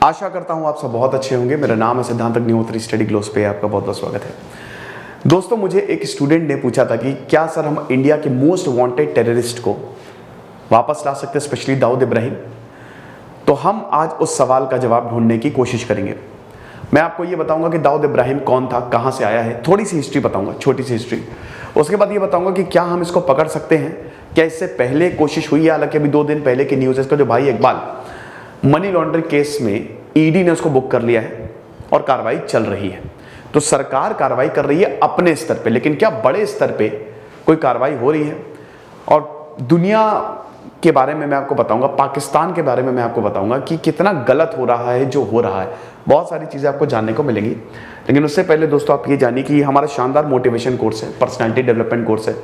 आशा करता हूँ आप सब बहुत अच्छे होंगे। मेरा नाम है सिद्धांत अग्निहोत्री, स्टडी ग्लोस पे आपका बहुत बहुत स्वागत है। दोस्तों, मुझे एक स्टूडेंट ने पूछा था कि क्या सर हम इंडिया के मोस्ट वांटेड टेररिस्ट को वापस ला सकते हैं, स्पेशली दाऊद इब्राहिम। तो हम आज उस सवाल का जवाब ढूंढने की कोशिश करेंगे। मैं आपको ये बताऊंगा कि दाऊद इब्राहिम कौन था, कहाँ से आया है, थोड़ी सी हिस्ट्री बताऊंगा, छोटी सी हिस्ट्री। उसके बाद ये बताऊंगा कि क्या हम इसको पकड़ सकते हैं, क्या इससे पहले कोशिश हुई है। हालांकि अभी 2 दिन पहले की न्यूज़ है, इसका जो भाई इकबाल मनी लॉन्ड्रिंग केस में ईडी ने उसको बुक कर लिया है और कार्रवाई चल रही है। तो सरकार कार्रवाई कर रही है अपने स्तर पे, लेकिन क्या बड़े स्तर पे कोई कार्रवाई हो रही है? और दुनिया के बारे में मैं आपको बताऊंगा, पाकिस्तान के बारे में मैं आपको बताऊंगा कि कितना गलत हो रहा है जो हो रहा है। बहुत सारी चीज़ें आपको जानने को मिलेंगी। लेकिन उससे पहले दोस्तों आप ये जानिए कि हमारा शानदार मोटिवेशन कोर्स है, पर्सनैलिटी डेवलपमेंट कोर्स है,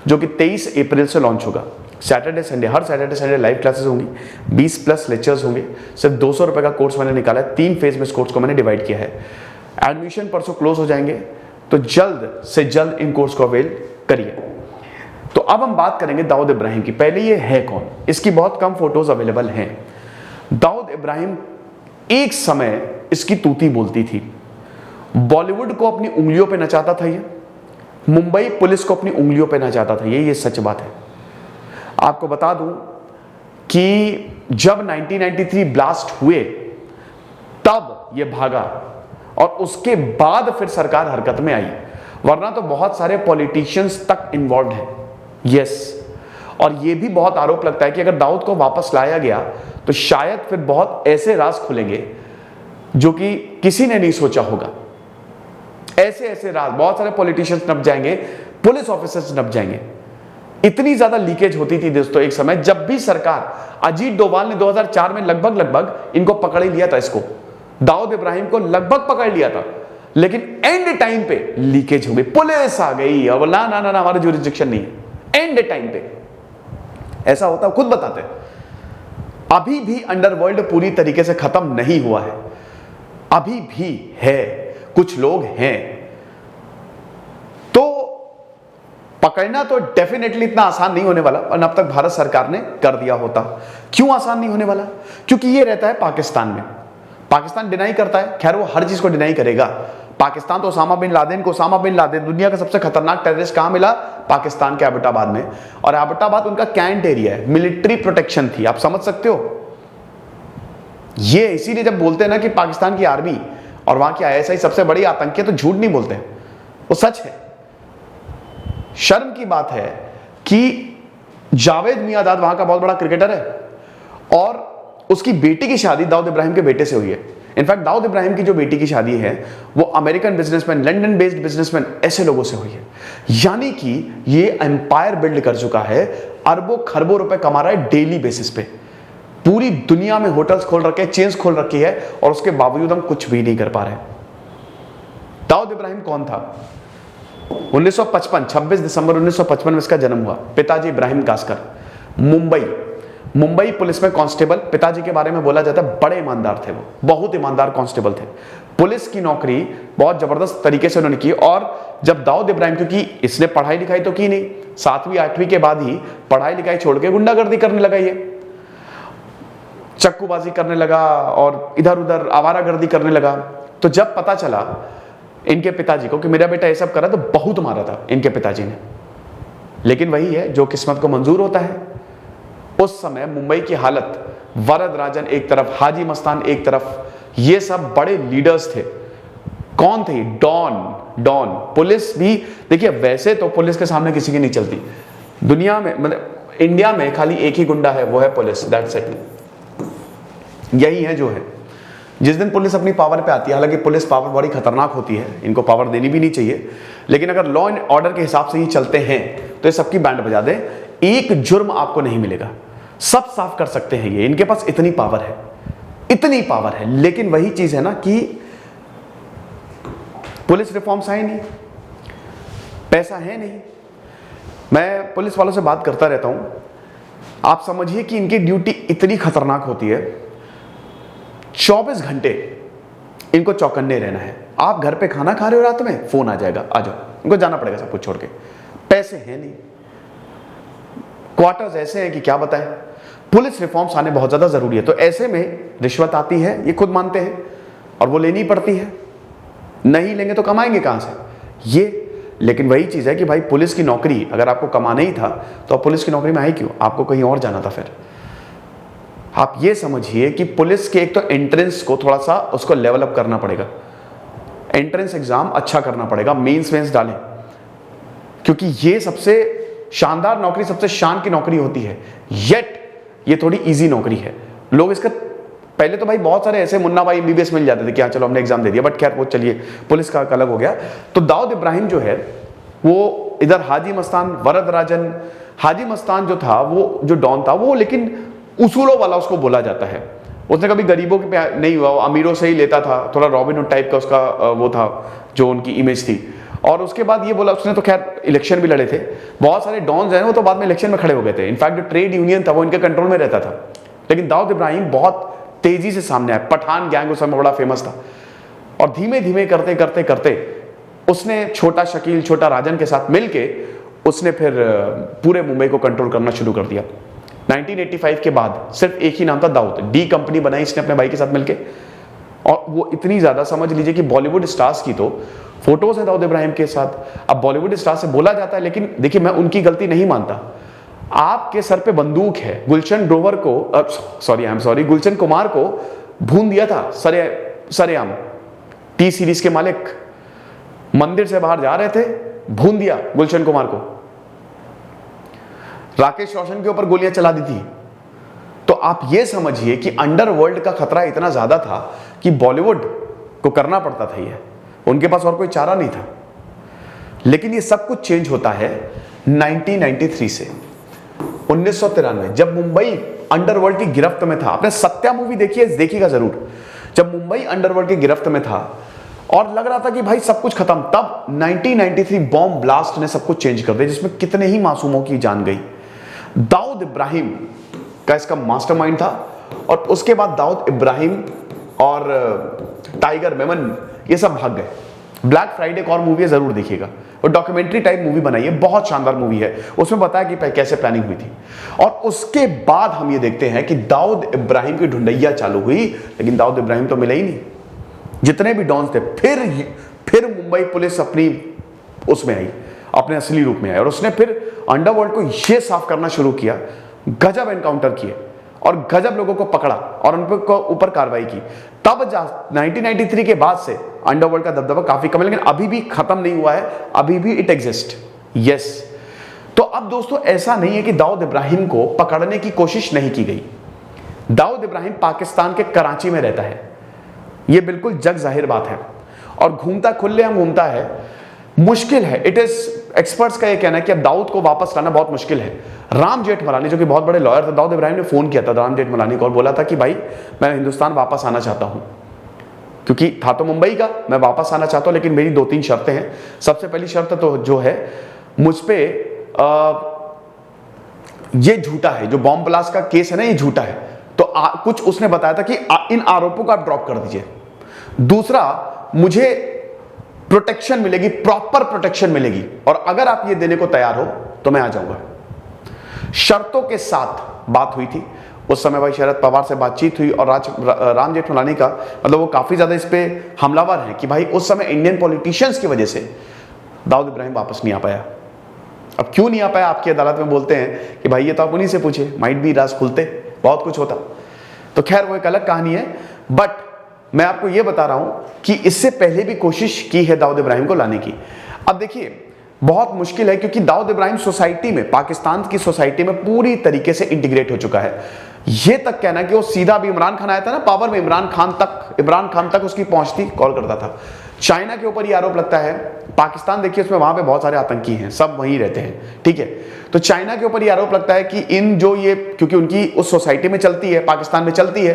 जो कि 23 अप्रैल से लॉन्च होगा। सैटरडे संडे, हर सैटरडे संडे लाइव क्लासेस होंगी, 20+ लेक्चर्स होंगे। सिर्फ 200 रुपये का कोर्स मैंने निकाला है। 3 फेज में इस कोर्स को मैंने डिवाइड किया है। एडमिशन परसों क्लोज हो जाएंगे, तो जल्द से जल्द इन कोर्स को अवेल करिए। तो अब हम बात करेंगे दाऊद इब्राहिम की। पहले ये है कौन, इसकी बहुत कम फोटोज अवेलेबल हैं। दाऊद इब्राहिम एक समय इसकी तूती बोलती थी। बॉलीवुड को अपनी उंगलियों पे नचाता था ये, मुंबई पुलिस को अपनी उंगलियों पे नचाता था ये सच बात है। आपको बता दूं कि जब 1993 ब्लास्ट हुए तब ये भागा और उसके बाद फिर सरकार हरकत में आई, वरना तो बहुत सारे पॉलिटिशियंस तक इन्वॉल्व हैं। यस, और ये भी बहुत आरोप लगता है कि अगर दाऊद को वापस लाया गया तो शायद फिर बहुत ऐसे राज खुलेंगे जो कि किसी ने नहीं सोचा होगा। ऐसे राज, बहुत सारे पॉलिटिशियंस नप जाएंगे, पुलिस ऑफिसर्स नप जाएंगे। इतनी ज्यादा लीकेज होती थी दोस्तों एक समय, जब भी सरकार, अजीत डोभाल ने 2004 में लगभग इनको पकड़ ही लिया था, इसको दाऊद इब्राहिम को लगभग पकड़ लिया था, लेकिन एंड टाइम पे लीकेज हो गई, पुलिस आ गई और ना ना ना हमारा जुरिस्डिक्शन नहीं है। एंड टाइम पे ऐसा होता, खुद बताते हैं। अभी भी अंडरवर्ल्ड पूरी तरीके से खत्म नहीं हुआ है, अभी भी है, कुछ लोग हैं। तो पकड़ना तो डेफिनेटली इतना आसान नहीं होने वाला, और अब तक भारत सरकार ने कर दिया होता। क्यों आसान नहीं होने वाला? क्योंकि ये रहता है पाकिस्तान में। पाकिस्तान डिनाई करता है, खैर वो हर चीज को डिनाई करेगा। पाकिस्तान तो ओसामा बिन लादेन दुनिया का सबसे खतरनाक टेररिस्ट कहां मिला? पाकिस्तान के एबटाबाद में। और एबटाबाद उनका कैंट एरिया है, मिलिट्री प्रोटेक्शन थी, आप समझ सकते हो। ये इसीलिए जब बोलते हैं ना कि पाकिस्तान की आर्मी और वहां की ISI सबसे बड़ी आतंकी है, तो झूठ नहीं बोलते, वो सच है। शर्म की बात है कि जावेद मियांदाद वहां का बहुत बड़ा क्रिकेटर है और उसकी बेटी की शादी दाऊद इब्राहिम के बेटे से हुई है। इनफैक्ट दाऊद इब्राहिम की जो बेटी की शादी है वो American businessman, London based businessman, ऐसे लोगों से हुई है। यानी कि ये एम्पायर बिल्ड कर चुका है, अरबों खरबों रुपए कमा रहा है डेली बेसिस पे। पूरी दुनिया में होटल्स खोल रखे हैं, चेन्स खोल रखी है, और उसके बावजूद हम कुछ भी नहीं कर पा रहे। दाऊद इब्राहिम कौन था? 1955, 26 दिसंबर 1955 में इसका जन्म हुआ। पिताजी इब्राहिम कासकर, मुंबई पुलिस में कांस्टेबल। पिताजी के बारे में बोला जाता है बड़े ईमानदार थे, वो बहुत ईमानदार कांस्टेबल थे। पुलिस की नौकरी बहुत जबरदस्त तरीके से उन्होंने की। और जब दाऊद इब्राहिम, क्योंकि इसने पढ़ाई लिखाई तो की नहीं, 7वीं 8वीं के बाद ही पढ़ाई लिखाई छोड़ के गुंडागर्दी करने लगा, ये चक्कूबाजी करने लगा और इधर उधर आवारागर्दी करने लगा। तो जब पता चला इनके पिताजी को कि मेरा बेटा ये सब कर रहा, तो बहुत मारा था इनके पिताजी ने। लेकिन वही है जो किस्मत को मंजूर होता है। उस समय मुंबई की हालत, वरद राजन एक तरफ, हाजी मस्तान एक तरफ, ये सब बड़े लीडर्स थे। कौन थे? डॉन। पुलिस भी देखिए, वैसे तो पुलिस के सामने किसी की नहीं चलती दुनिया में, मतलब इंडिया में खाली एक ही गुंडा है, वो है पुलिस, दैट्स इट। यही है जो है। जिस दिन पुलिस अपनी पावर पे आती है, हालांकि पुलिस पावर बड़ी खतरनाक होती है, इनको पावर देनी भी नहीं चाहिए, लेकिन अगर लॉ एंड ऑर्डर के हिसाब से ही चलते हैं तो ये सबकी बैंड बजा दें, एक जुर्म आपको नहीं मिलेगा, सब साफ कर सकते हैं ये। इनके पास इतनी पावर है, इतनी पावर है। लेकिन वही चीज है ना कि पुलिस रिफॉर्म्स आए नहीं, पैसा है नहीं। मैं पुलिस वालों से बात करता रहता हूं, आप समझिए कि इनकी ड्यूटी इतनी खतरनाक होती है, 24 घंटे इनको चौकन्ने रहना है। आप घर पे खाना खा रहे हो, रात में फोन आ जाएगा, आ जाओ, इनको जाना पड़ेगा सब कुछ छोड़ के। पैसे हैं नहीं, क्वार्टर्स ऐसे हैं कि क्या बताएं। पुलिस रिफॉर्म्स आने बहुत ज़्यादा ज़रूरी है। तो ऐसे में रिश्वत आती है, ये खुद मानते हैं, और वो लेनी पड़ती है। नहीं लेंगे तो कमाएंगे कहाँ से ये। लेकिन वही चीज़ है कि भाई पुलिस की नौकरी अगर आपको कमाना ही था तो आप पुलिस की नौकरी में आए क्यों? आपको कहीं और जाना था। फिर आप ये समझिए कि पुलिस के एक तो एंट्रेंस को थोड़ा सा उसको लेवल अप करना पड़ेगा, एंट्रेंस एग्जाम अच्छा करना पड़ेगा, मेंस वेंस डालें, क्योंकि ये सबसे शानदार नौकरी, सबसे शान की नौकरी होती है। येट ये थोड़ी इजी नौकरी है। लोग इसका पहले तो भाई बहुत सारे ऐसे मुन्ना भाई एमबीबीएस मिल जाते थे कि हाँ चलो हमने एग्जाम दे दिया, बट खैर वो चलिए पुलिस का अलग हो गया। तो दाऊद इब्राहिम जो है वो इधर हाजी मस्तान, वरदराजन, हाजी मस्तान जो था वो जो डॉन था वो, लेकिन उसूलों वाला उसको बोला जाता है। उसने कभी गरीबों के पे नहीं हुआ, वो अमीरों से ही लेता था, थोड़ा रॉबिनहुड टाइप का उसका वो था जो उनकी इमेज थी। और उसके बाद ये बोला उसने, तो खैर इलेक्शन भी लड़े थे। बहुत सारे डॉन्स हैं वो तो बाद में इलेक्शन में खड़े हो गए थे। इनफैक्ट जो ट्रेड यूनियन था वो इनके कंट्रोल में रहता था। लेकिन दाऊद इब्राहिम बहुत तेजी से सामने आया। पठान गैंग उस समय बड़ा फेमस था, और धीमे धीमे करते करते करते उसने छोटा शकील, छोटा राजन के साथ मिलके उसने फिर पूरे मुंबई को कंट्रोल करना शुरू कर दिया। 1985 के बाद सिर्फ एक ही नाम था दाऊद। डी कंपनी बनाई इसने अपने भाई के साथ मिलके, और वो इतनी ज्यादा, समझ लीजिए कि बॉलीवुड स्टार्स की तो फोटोज है दाऊद इब्राहिम के साथ। अब बॉलीवुड स्टार से बोला जाता है, लेकिन देखिए मैं उनकी गलती नहीं मानता। आपके सर पे बंदूक है। गुलशन ग्रोवर को, गुलशन कुमार को भून दिया था सरेआम। टी सीरीज के मालिक मंदिर से बाहर जा रहे थे, भून दिया गुलशन कुमार को। राकेश रोशन के ऊपर गोलियां चला दी थी। तो आप ये समझिए कि अंडरवर्ल्ड का खतरा इतना ज्यादा था कि बॉलीवुड को करना पड़ता था ये, उनके पास और कोई चारा नहीं था। लेकिन ये सब कुछ चेंज होता है 1993 से। 1993 जब मुंबई अंडरवर्ल्ड की गिरफ्त में था। आपने सत्या मूवी देखी है? देखिएगा जरूर। जब मुंबई अंडरवर्ल्ड की गिरफ्त में था और लग रहा था कि भाई सब कुछ खत्म, तब 1993 बॉम्ब ब्लास्ट ने सब कुछ चेंज कर दिया, जिसमें कितने ही मासूमों की जान गई। दाऊद इब्राहिम का इसका मास्टरमाइंड था। और उसके बाद दाऊद इब्राहिम और टाइगर मेमन ये सब भाग गए। ब्लैक फ्राइडे एक और मूवी है, जरूर देखिएगा। वो डॉक्यूमेंट्री टाइप मूवी बनाई है, बहुत शानदार मूवी है। उसमें बताया कि कैसे प्लानिंग हुई थी। और उसके बाद हम ये देखते हैं कि दाऊद इब्राहिम की ढूंढैया चालू हुई, लेकिन दाऊद इब्राहिम तो मिले ही नहीं। जितने भी डॉन्स थे, फिर मुंबई पुलिस अपनी उसमें आई, अपने असली रूप में आई, और उसने फिर अंडरवर्ल्ड को ये साफ करना शुरू किया। गजब एनकाउंटर किए और गजब लोगों को पकड़ा और उन पर ऊपर कार्रवाई की। तब 1993 के बाद से अंडरवर्ल्ड का दबदबा काफी कम है, लेकिन अभी भी खत्म नहीं हुआ है, अभी भी इट एग्जिस्ट। यस। तो अब दोस्तों ऐसा नहीं है कि दाऊद इब्राहिम को पकड़ने की कोशिश नहीं की गई। दाऊद इब्राहिम पाकिस्तान के कराची में रहता है, यह बिल्कुल जग जाहिर बात है, और घूमता खुलेआम घूमता है। मुश्किल है, इट इज एक्सपर्ट्स का यह कहना है कि अब दाऊद को वापस लाना बहुत मुश्किल है। राम जेठमलानी जो कि बहुत बड़े लॉयर थे, दाऊद इब्राहिम ने फोन किया था राम जेठमलानी को और बोला था कि भाई मैं हिंदुस्तान वापस आना चाहता हूं, क्योंकि था तो मुंबई का, मैं वापस आना चाहता हूं, लेकिन मेरी 2-3 शर्तें हैं। सबसे पहली शर्त तो जो है, मुझ पे ये झूठा है, जो बॉम्ब ब्लास्ट का केस है ना, ये झूठा है। तो कुछ उसने बताया था कि इन आरोपों को आप ड्रॉप कर दीजिए। दूसरा, मुझे प्रोटेक्शन मिलेगी, प्रॉपर प्रोटेक्शन मिलेगी, और अगर आप ये देने को तैयार हो तो मैं आ जाऊंगा। शर्तों के साथ बात हुई थी। उस समय भाई शरद पवार से बातचीत हुई, और राम जेठमलानी का मतलब वो काफी ज्यादा इस पे हमलावर है कि भाई उस समय इंडियन पॉलिटिशियंस की वजह से दाऊद इब्राहिम वापस नहीं आ पाया। अब क्यों नहीं आ पाया, आपकी अदालत में बोलते हैं कि भाई ये तो आप उन्हीं से पूछे, माइट भी राज खुलते, बहुत कुछ होता। तो खैर वो एक अलग कहानी है, बट मैं आपको ये बता रहा हूं कि इससे पहले भी कोशिश की है दाऊद इब्राहिम को लाने की। अब देखिए बहुत मुश्किल है, क्योंकि दाऊद इब्राहिम सोसाइटी में, पाकिस्तान की सोसाइटी में पूरी तरीके से इंटीग्रेट हो चुका है। ये तक कहना कि वो सीधा भी इमरान खान आया था ना पावर में, इमरान खान तक उसकी पहुंच थी, कॉल करता था। चाइना के ऊपर ये आरोप लगता है, पाकिस्तान देखिए उसमें वहां पे बहुत सारे आतंकी हैं, सब वहीं रहते हैं, ठीक है। तो चाइना के ऊपर ये आरोप लगता है कि इन जो ये, क्योंकि उनकी उस सोसाइटी में चलती है, पाकिस्तान में चलती है,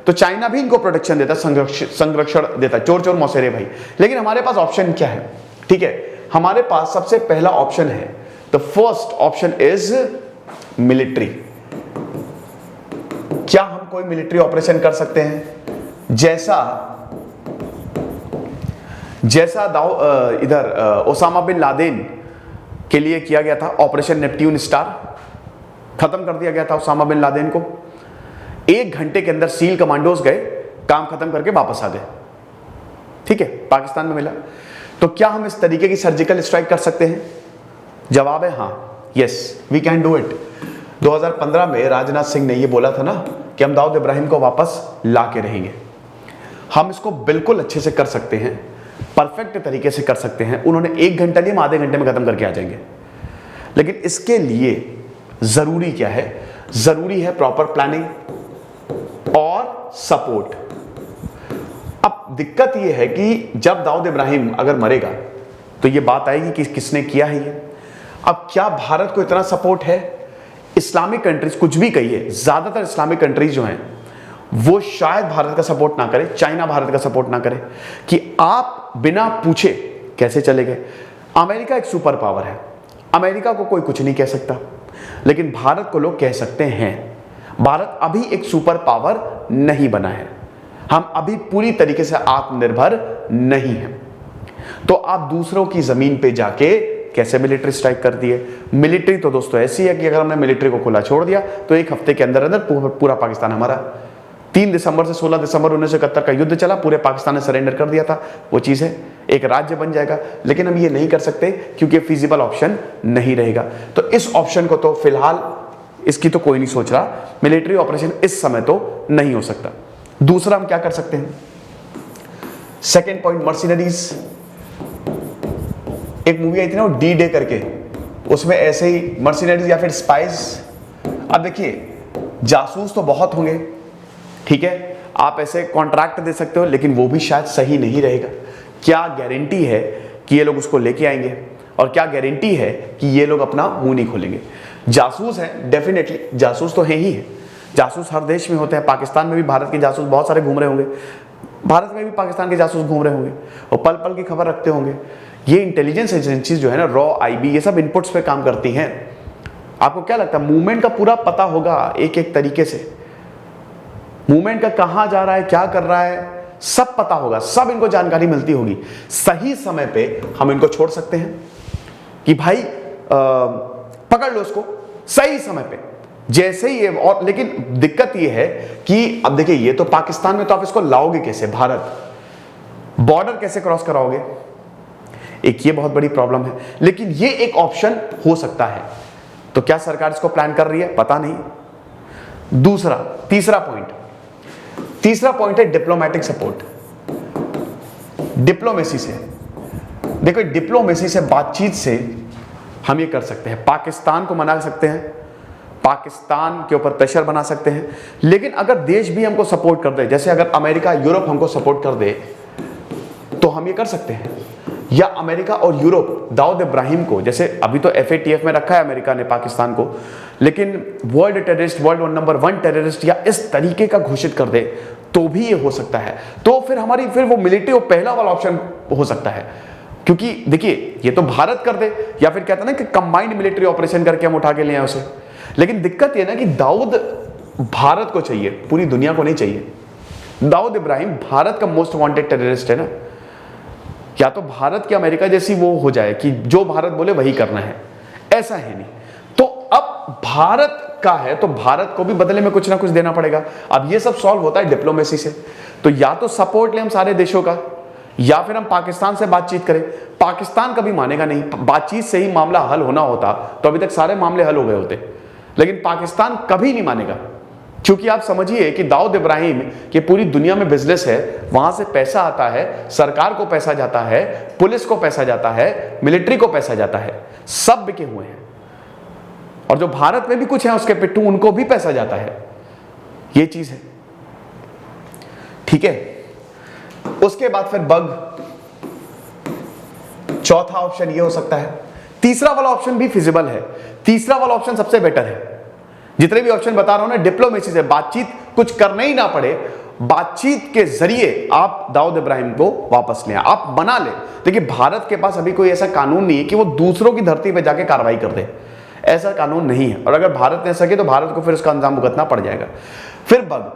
तो चाइना भी इनको प्रोटेक्शन देता है, संरक्षण देता है। चोर चोर मौसेरे भाई। लेकिन हमारे पास ऑप्शन क्या है, ठीक है, हमारे पास सबसे पहला ऑप्शन है, the first option is military. क्या हम कोई मिलिट्री ऑपरेशन कर सकते हैं, जैसा इधर ओसामा बिन लादेन के लिए किया गया था, ऑपरेशन नेपट्यून स्टार। खत्म कर दिया गया था ओसामा बिन लादेन को। 1 घंटे के अंदर सील कमांडोज गए, काम खत्म करके वापस आ गए। ठीक है, पाकिस्तान में मिला। तो क्या हम इस तरीके की सर्जिकल स्ट्राइक कर सकते हैं? जवाब है हाँ, yes we can do it. 2015 में राजनाथ सिंह ने ये बोला था ना कि हम दाऊद इब्राहिम को वापस ला के रहेंगे। हम इसको बिल्कुल अच्छे से कर सकते हैं, परफेक्ट तरीके से कर सकते हैं। उन्होंने 1 घंटा लिया, हम आधे घंटे में खत्म करके आ जाएंगे। लेकिन इसके लिए जरूरी क्या है? जरूरी है प्रॉपर प्लानिंग और सपोर्ट। अब दिक्कत यह है कि जब दाऊद इब्राहिम अगर मरेगा तो यह बात आएगी कि किसने किया है ये। अब क्या भारत को इतना सपोर्ट है? इस्लामिक कंट्रीज, कुछ भी कहिए, ज्यादातर इस्लामिक कंट्रीज जो हैं वो शायद भारत का सपोर्ट ना करे, चाइना भारत का सपोर्ट ना करे कि आप बिना पूछे कैसे चले गए। अमेरिका एक सुपर पावर है, अमेरिका को कोई कुछ नहीं कह सकता, लेकिन भारत को लोग कह सकते हैं। भारत अभी एक सुपर पावर नहीं बना है, हम अभी पूरी तरीके से आत्मनिर्भर नहीं हैं। तो आप दूसरों की जमीन पे जाके कैसे मिलिट्री स्ट्राइक कर दिए? मिलिट्री तो दोस्तों ऐसी है कि अगर हमने मिलिट्री को खुला छोड़ दिया तो 1 हफ्ते के अंदर अंदर पूरा पाकिस्तान हमारा। 3 दिसंबर से 16 दिसंबर 1971 का युद्ध चला, पूरे पाकिस्तान ने सरेंडर कर दिया था। वो चीज है, एक राज्य बन जाएगा। लेकिन हम ये नहीं कर सकते क्योंकि फिजिबल ऑप्शन नहीं रहेगा। तो इस ऑप्शन को तो फिलहाल इसकी तो कोई नहीं सोच रहा। मिलिट्री ऑपरेशन इस समय तो नहीं हो सकता। दूसरा हम क्या कर सकते हैं? Second point, Mercenaries. एक मूवी आई थी ना डी डे करके, उसमें ऐसे ही मर्सिनरीज या फिर स्पाइस। अब देखिए, जासूस तो बहुत होंगे, ठीक है, आप ऐसे कॉन्ट्रैक्ट दे सकते हो, लेकिन वो भी शायद सही नहीं रहेगा। क्या गारंटी है कि ये लोग उसको लेके आएंगे? और क्या गारंटी है कि ये लोग अपना मुंह नहीं खोलेंगे? जासूस है, डेफिनेटली जासूस तो है ही है। जासूस हर देश में होते हैं। पाकिस्तान में भी भारत के जासूस बहुत सारे घूम रहे होंगे, भारत में भी पाकिस्तान के जासूस घूम रहे होंगे और पल पल की खबर रखते होंगे। ये इंटेलिजेंस एजेंसीज जो है ना, रॉ, आईबी, ये सब इनपुट्स पे काम करती हैं। आपको क्या लगता है मूवमेंट का पूरा पता होगा एक एक तरीके से? मूवमेंट का कहां जा रहा है, क्या कर रहा है, सब पता होगा, सब इनको जानकारी मिलती होगी। सही समय पे हम इनको छोड़ सकते हैं कि भाई पकड़ लो इसको सही समय पे, जैसे ही ये। और लेकिन दिक्कत ये है कि अब देखिए, ये तो पाकिस्तान में, तो आप इसको लाओगे कैसे? भारत बॉर्डर कैसे क्रॉस कराओगे? एक ये बहुत बड़ी प्रॉब्लम है। लेकिन ये एक ऑप्शन हो सकता है। तो क्या सरकार इसको प्लान कर रही है? पता नहीं। तीसरा पॉइंट है डिप्लोमेटिक सपोर्ट। डिप्लोमेसी से, देखो डिप्लोमेसी से, बातचीत से हम ये कर सकते हैं। पाकिस्तान को मना सकते हैं, पाकिस्तान के ऊपर प्रेशर बना सकते हैं। लेकिन अगर देश भी हमको सपोर्ट कर दे, जैसे अगर अमेरिका, यूरोप हमको सपोर्ट कर दे, तो हम ये कर सकते हैं। या अमेरिका और यूरोप दाऊद इब्राहिम को, जैसे अभी तो FATF में रखा है अमेरिका ने पाकिस्तान को, लेकिन world terrorist, world number 1 terrorist या इस तरीके का घोषित कर दे, तो भी ये हो सकता है। तो फिर वो मिलिट्री, वो पहला वाला ऑप्शन हो सकता है। क्योंकि देखिए, ये तो भारत कर दे, या फिर कहता ना कि कंबाइंड मिलिट्री ऑपरेशन करके हम उठा के ले आए उसे। लेकिन दिक्कत ये ना कि दाऊद भारत को चाहिए, पूरी दुनिया को नहीं चाहिए। दाऊद इब्राहिम भारत का मोस्ट वांटेड टेररिस्ट है ना। या तो भारत की अमेरिका जैसी वो हो जाए कि जो भारत बोले वही करना है, ऐसा है नहीं। तो अब भारत का है तो भारत को भी बदले में कुछ ना कुछ देना पड़ेगा। अब ये सब सॉल्व होता है डिप्लोमेसी से। तो या तो सपोर्ट ले हम सारे देशों का, या फिर हम पाकिस्तान से बातचीत करें। पाकिस्तान कभी मानेगा नहीं। बातचीत से ही मामला हल होना होता तो अभी तक सारे मामले हल हो गए होते, लेकिन पाकिस्तान कभी नहीं मानेगा। क्योंकि आप समझिए कि दाऊद इब्राहिम के पूरी दुनिया में बिजनेस है, वहां से पैसा आता है, सरकार को पैसा जाता है, पुलिस को पैसा जाता है, मिलिट्री को पैसा जाता है, सब बिके हुए हैं। और जो भारत में भी कुछ है उसके पिट्ठू, उनको भी पैसा जाता है। ये चीज है, ठीक है। उसके बाद फिर बग, चौथा ऑप्शन ये हो सकता है। तीसरा वाला ऑप्शन भी फिजिबल है। तीसरा वाला ऑप्शन सबसे बेटर है। जितने भी ऑप्शन बता रहा हूं ना, डिप्लोमेसी से, बातचीत, कुछ करना ही ना पड़े, बातचीत के जरिए आप दाऊद इब्राहिम को वापस ले, आप बना ले। देखिए, भारत के पास अभी कोई ऐसा कानून नहीं है कि वो दूसरों की धरती पे जाके कार्रवाई कर दे, ऐसा कानून नहीं है। और अगर भारत ने सके तो भारत को फिर उसका अंजाम भुगतना पड़ जाएगा। फिर बग,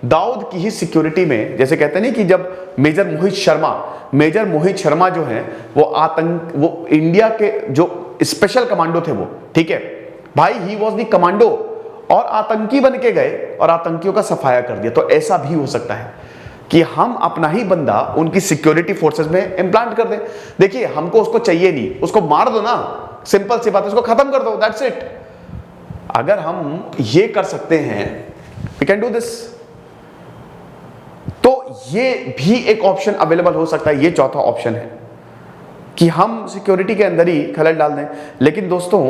दाऊद की ही सिक्योरिटी में, जैसे कहते नहीं कि जब मेजर मोहित शर्मा जो है वो इंडिया के जो स्पेशल कमांडो थे वो, ठीक है भाई, ही वॉज द कमांडो, और आतंकी बन के गए और आतंकियों का सफाया कर दिया। तो ऐसा भी हो सकता है कि हम अपना ही बंदा उनकी सिक्योरिटी फोर्सेस में इम्प्लांट कर दें। देखिए, हमको उसको चाहिए नहीं, उसको मार दो ना, सिंपल सी बात है, उसको खत्म कर दो, दैट्स इट। अगर हम ये कर सकते हैं, वी कैन डू दिस। तो ये भी एक ऑप्शन अवेलेबल हो सकता है। ये चौथा ऑप्शन है कि हम सिक्योरिटी के अंदर ही खलल डाल दें। लेकिन दोस्तों,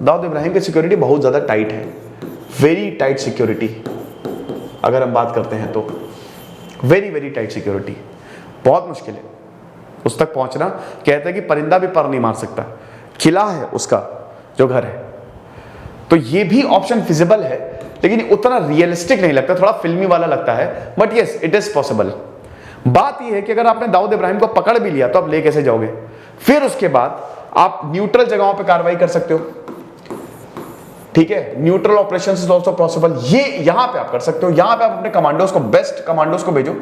दाऊद इब्राहिम की सिक्योरिटी बहुत ज्यादा टाइट है, वेरी टाइट सिक्योरिटी। अगर हम बात करते हैं तो वेरी वेरी टाइट सिक्योरिटी, बहुत मुश्किल है उस तक पहुंचना। कहते हैं कि परिंदा भी पर नहीं मार सकता, किला है उसका जो घर है। तो ये भी ऑप्शन फिजिबल है, लेकिन उतना रियलिस्टिक नहीं लगता, थोड़ा फिल्मी वाला लगता है, but yes it is possible. बात यह है कि अगर आपने दाऊद इब्राहिम को पकड़ भी लिया तो आप ले कैसे जाओगे? फिर उसके बाद आप न्यूट्रल जगहों पर कार्रवाई कर सकते हो, ठीक है, neutral operation is also possible. ये यहां पे आप कर सकते हो, यहां पे आप अपने कमांडोज को, बेस्ट कमांडोज को भेजो,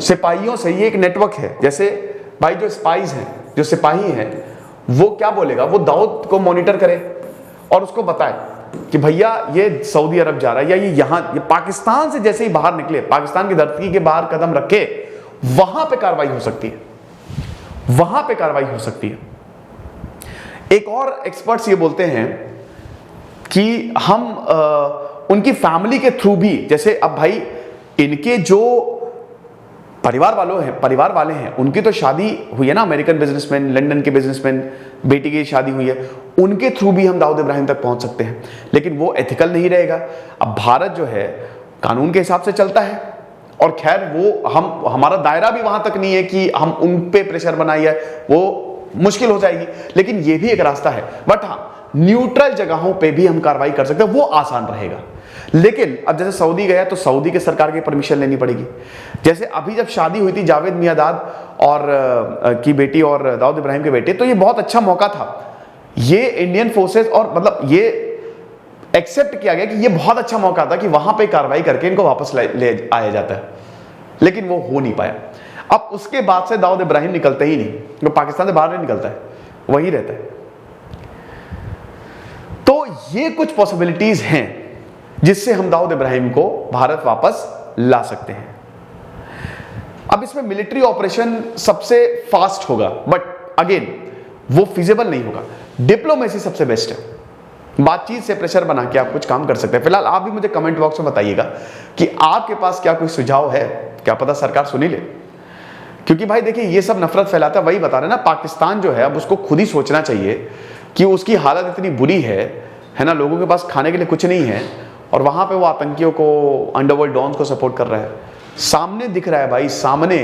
सिपाहियों से। ये एक नेटवर्क है, जैसे भाई जो स्पाइज हैं, जो सिपाही हैं, वो क्या बोलेगा, वो दाऊद को मॉनिटर करे और उसको बताए कि भैया ये सऊदी अरब जा रहा है, या ये यहां, ये पाकिस्तान से जैसे ही बाहर निकले, पाकिस्तान की धरती के बाहर कदम रखे, वहां पे कार्रवाई हो सकती है, वहां पे कार्रवाई हो सकती है। एक और एक्सपर्ट्स ये बोलते हैं कि हम उनकी फैमिली के थ्रू भी, जैसे अब भाई इनके जो परिवार वाले हैं, उनकी तो शादी हुई है ना, अमेरिकन बिजनेसमैन, लंदन के बिजनेसमैन, बेटी की शादी हुई है, उनके थ्रू भी हम दाऊद इब्राहिम तक पहुंच सकते हैं। लेकिन वो एथिकल नहीं रहेगा। अब भारत जो है कानून के हिसाब से चलता है, और खैर वो हमारा दायरा भी वहां तक नहीं है कि हम उन पे प्रेशर बनाइए, वो मुश्किल हो जाएगी। लेकिन ये भी एक रास्ता है। बट हाँ, न्यूट्रल जगहों पे भी हम कार्रवाई कर सकते हैं, वो आसान रहेगा। लेकिन अब जैसे सऊदी गया तो सऊदी के सरकार की परमिशन लेनी पड़ेगी। जैसे अभी जब शादी हुई थी जावेद मियादाद और की बेटी और दाऊद इब्राहिम के बेटे, तो ये बहुत अच्छा मौका था। ये इंडियन फोर्सेस, और मतलब ये एक्सेप्ट किया गया कि ये बहुत अच्छा मौका था कि वहां पे कार्रवाई करके इनको वापस ले आया जाता है। लेकिन वो हो नहीं पाया। अब उसके बाद से दाऊद इब्राहिम निकलते ही नहीं, वो पाकिस्तान से बाहर नहीं निकलता है, वही रहता है। तो ये कुछ पॉसिबिलिटीज हैं जिससे हम दाऊद इब्राहिम को भारत वापस ला सकते हैं। अब इसमें मिलिट्री ऑपरेशन सबसे फास्ट होगा, बट अगेन वो फिजिबल नहीं होगा। डिप्लोमेसी सबसे बेस्ट है, बातचीत से प्रेशर बना के आप कुछ काम कर सकते हैं। फिलहाल आप भी मुझे कमेंट बॉक्स में बताइएगा कि आपके पास क्या कोई सुझाव है, क्या पता सरकार सुनी ले। क्योंकि भाई देखिए, ये सब नफरत फैलाता है, वही बता रहे ना, पाकिस्तान जो है अब उसको खुद ही सोचना चाहिए कि उसकी हालत इतनी बुरी है ना, लोगों के पास खाने के लिए कुछ नहीं है, और वहां पे वो आतंकियों को, अंडरवर्ल्ड डॉन्स को सपोर्ट कर रहा है। सामने दिख रहा है भाई, सामने,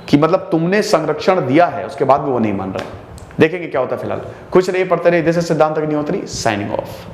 कि मतलब तुमने संरक्षण दिया है, उसके बाद भी वो नहीं मान रहा है। देखेंगे क्या होता है। फिलहाल खुश रहिए, पढ़ते रहिए। दिस इज सिद्धांत अग्निहोत्री साइनिंग ऑफ।